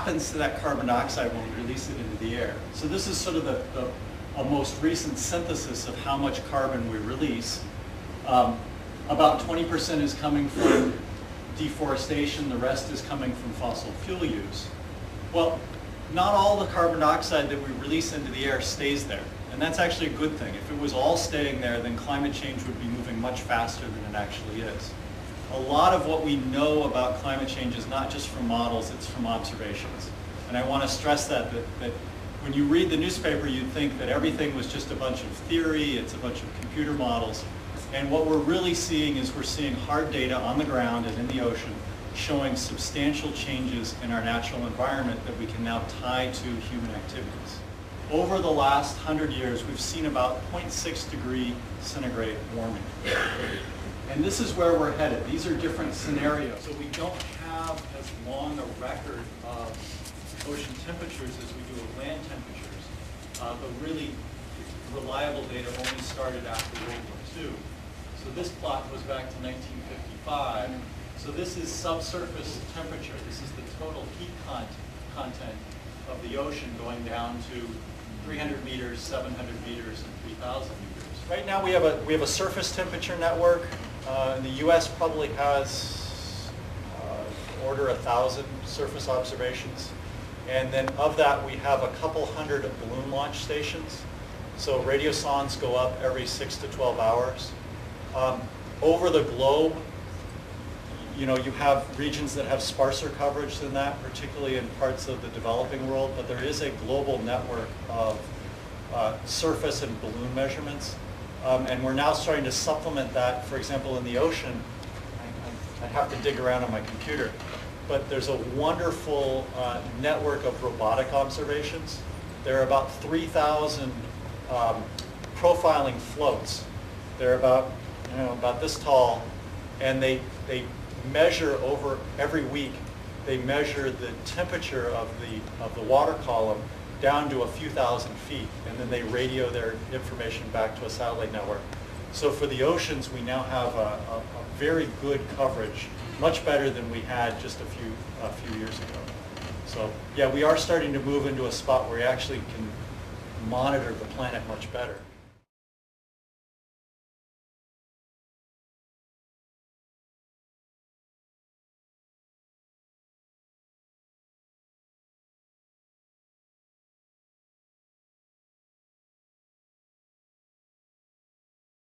happens to that carbon dioxide when we release it into the air. So this is sort of a most recent synthesis of how much carbon we release. About 20% is coming from deforestation, the rest is coming from fossil fuel use. Well, not all the carbon dioxide that we release into the air stays there. And that's actually a good thing. If it was all staying there, then climate change would be moving much faster than it actually is. A lot of what we know about climate change is not just from models, it's from observations. And I want to stress that when you read the newspaper, you'd think that everything was just a bunch of theory, it's a bunch of computer models. And what we're really seeing is we're seeing hard data on the ground and in the ocean showing substantial changes in our natural environment that we can now tie to human activities. Over the last 100 years, we've seen about 0.6 degree centigrade warming. And this is where we're headed. These are different scenarios. So we don't have as long a record of ocean temperatures as we do of land temperatures. The really reliable data only started after World War II. So this plot goes back to 1955. So this is subsurface temperature. This is the total heat content of the ocean going down to 300 meters, 700 meters, and 3,000 meters. Right now we have a surface temperature network. The U.S. probably has order 1,000 surface observations. And then of that, we have a couple hundred balloon launch stations. So radiosondes go up every 6 to 12 hours. Over the globe, you have regions that have sparser coverage than that, particularly in parts of the developing world, but there is a global network of surface and balloon measurements. And we're now starting to supplement that, for example, in the ocean. I have to dig around on my computer, but there's a wonderful network of robotic observations. There are about 3,000 profiling floats. They're about this tall, and they measure over every week. They measure the temperature of the water column down to a few thousand feet, and then they radio their information back to a satellite network. So for the oceans, we now have a very good coverage, much better than we had just a few years ago. So yeah, we are starting to move into a spot where we actually can monitor the planet much better.